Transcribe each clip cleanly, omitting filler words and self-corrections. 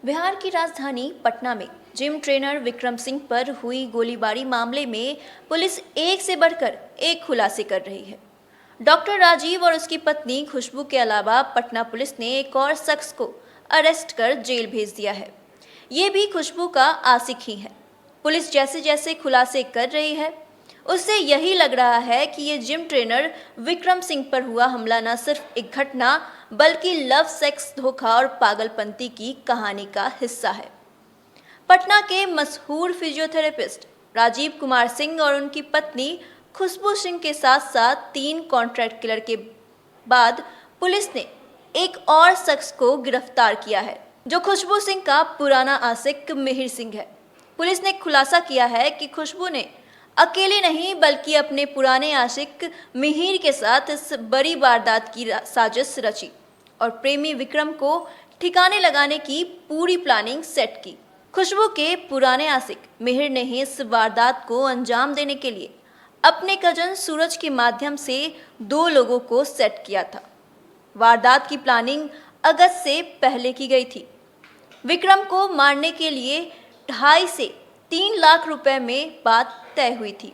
बिहार की राजधानी पटना में जिम ट्रेनर विक्रम सिंह पर हुई गोलीबारी मामले में पुलिस एक से बढ़कर एक खुलासे कर रही है। डॉक्टर राजीव और उसकी पत्नी खुशबू के अलावा पटना पुलिस ने एक और शख्स को अरेस्ट कर जेल भेज दिया है। ये भी खुशबू का आशिक ही है। पुलिस जैसे जैसे खुलासे कर रही है, उससे यही लग रहा है कि ये जिम ट्रेनर विक्रम सिंह पर हुआ हमला न सिर्फ एक घटना बल्कि लव, सेक्स, धोखा और पागलपंती की कहानी का हिस्सा है। पटना के मशहूर फिजियोथेरेपिस्ट राजीव कुमार सिंह और उनकी पत्नी खुशबू सिंह के साथ साथ 3 कॉन्ट्रैक्ट किलर के बाद पुलिस ने एक और शख्स को गिरफ्तार किया है, जो खुशबू सिंह का पुराना आशिक मिहिर सिंह है। पुलिस ने खुलासा किया है कि खुशबू ने अकेले नहीं बल्कि अपने पुराने आशिक मिहिर के साथ इस बड़ी वारदात की साजिश रची और प्रेमी विक्रम को ठिकाने लगाने की पूरी प्लानिंग सेट की। खुशबू के पुराने आशिक मिहिर ने ही इस वारदात को अंजाम देने के लिए अपने कजन सूरज के माध्यम से 2 लोगों को सेट किया था। वारदात की प्लानिंग अगस्त से पहले की गई थी। विक्रम को मारने के लिए 2.5 से 3 लाख रुपए में बात तय हुई थी।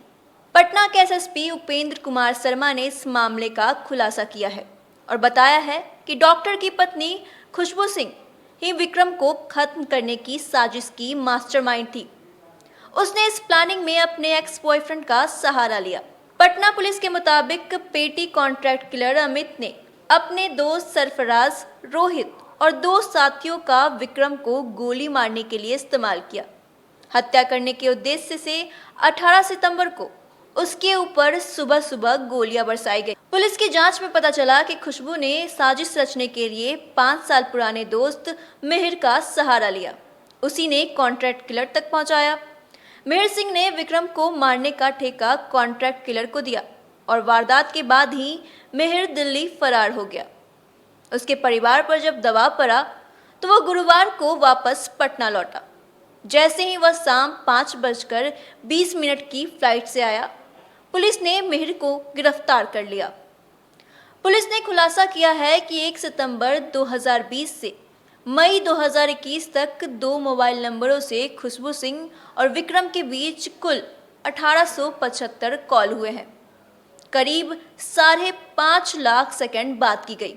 पटना के एसएसपी उपेंद्र कुमार शर्मा ने इस मामले का खुलासा किया है और बताया है कि डॉक्टर की पत्नी खुशबू सिंह ही विक्रम को खत्म करने की साजिश की मास्टरमाइंड थी। उसने इस प्लानिंग में अपने एक्स बॉयफ्रेंड का सहारा लिया। पटना पुलिस के मुताबिक पेटी कॉन्ट्रैक्ट किलर अमित ने अपने दोस्त सरफराज, रोहित और 2 साथियों का विक्रम को गोली मारने के लिए इस्तेमाल किया। हत्या करने के उद्देश्य से 18 सितंबर को उसके ऊपर सुबह सुबह गोलियां बरसाई गई। पुलिस की जांच में पता चला कि खुशबू ने साजिश रचने के लिए 5 साल पुराने दोस्त मिहिर का सहारा लिया। उसी ने कॉन्ट्रैक्ट किलर तक पहुंचाया। मिहिर सिंह ने विक्रम को मारने का ठेका कॉन्ट्रैक्ट किलर को दिया और वारदात के बाद ही मिहिर दिल्ली फरार हो गया। उसके परिवार पर जब दबाव पड़ा तो वो गुरुवार को वापस पटना लौटा। जैसे ही वह शाम 5:20 की फ्लाइट से आया, पुलिस ने मिहिर को गिरफ्तार कर लिया। पुलिस ने खुलासा किया है कि 1 सितंबर 2020 से मई 2021 तक 2 मोबाइल नंबरों से खुशबू सिंह और विक्रम के बीच कुल 1875 कॉल हुए हैं। करीब 5.5 लाख सेकंड बात की गई।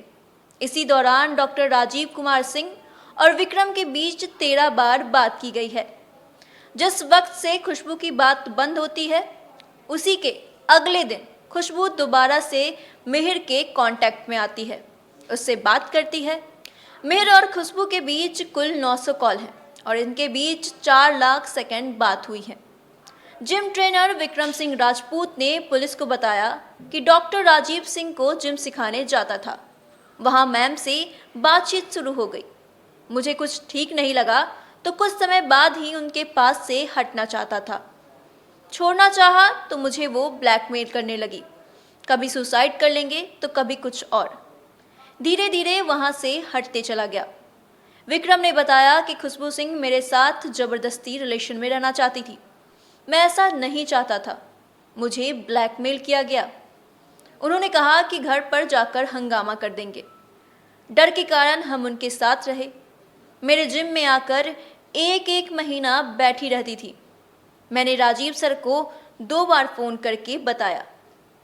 इसी दौरान डॉक्टर राजीव कुमार सिंह और विक्रम के बीच 13 बार बात की गई है। जिस वक्त से खुशबू की बात बंद होती है, उसी के अगले दिन खुशबू दोबारा से मिहिर के कांटेक्ट में आती है, उससे बात करती है। मिहिर और खुशबू के बीच कुल 900 कॉल हैं और इनके बीच 4 लाख सेकंड बात हुई है। जिम ट्रेनर विक्रम सिंह राजपूत ने पुलिस को बताया कि डॉक्टर राजीव सिंह को जिम सिखाने जाता था। वहां मैम से बातचीत शुरू हो गई। मुझे कुछ ठीक नहीं लगा तो कुछ समय बाद ही उनके पास से हटना चाहता था। छोड़ना चाहा तो मुझे वो ब्लैकमेल करने लगी, कभी सुसाइड कर लेंगे तो कभी कुछ और। धीरे धीरे वहां से हटते चला गया। विक्रम ने बताया कि खुशबू सिंह मेरे साथ जबरदस्ती रिलेशन में रहना चाहती थी। मैं ऐसा नहीं चाहता था, मुझे ब्लैकमेल किया गया। उन्होंने कहा कि घर पर जाकर हंगामा कर देंगे। डर के कारण हम उनके साथ रहे। मेरे जिम में आकर एक महीना बैठी रहती थी। मैंने राजीव सर को 2 बार फ़ोन करके बताया।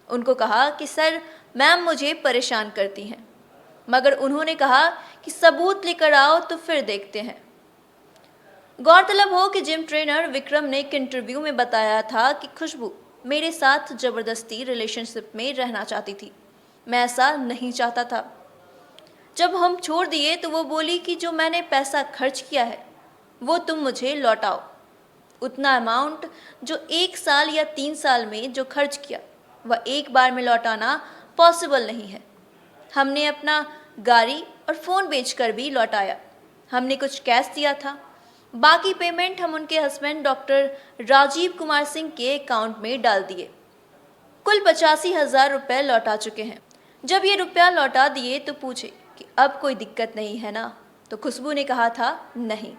उनको कहा कि सर, मैम मुझे परेशान करती हैं, मगर उन्होंने कहा कि सबूत लेकर आओ तो फिर देखते हैं। गौरतलब हो कि जिम ट्रेनर विक्रम ने एक इंटरव्यू में बताया था कि खुशबू मेरे साथ ज़बरदस्ती रिलेशनशिप में रहना चाहती थी। मैं ऐसा नहीं चाहता था। जब हम छोड़ दिए तो वो बोली कि जो मैंने पैसा खर्च किया है वो तुम मुझे लौटाओ। उतना अमाउंट जो 1 साल या 3 साल में जो खर्च किया वह एक बार में लौटाना पॉसिबल नहीं है। हमने अपना गाड़ी और फ़ोन बेचकर भी लौटाया। हमने कुछ कैश दिया था, बाकी पेमेंट हम उनके हस्बैंड डॉक्टर राजीव कुमार सिंह के अकाउंट में डाल दिए। कुल 85,000 रुपये लौटा चुके हैं। जब ये रुपया लौटा दिए तो पूछे कि अब कोई दिक्कत नहीं है ना, तो खुशबू ने कहा था नहीं।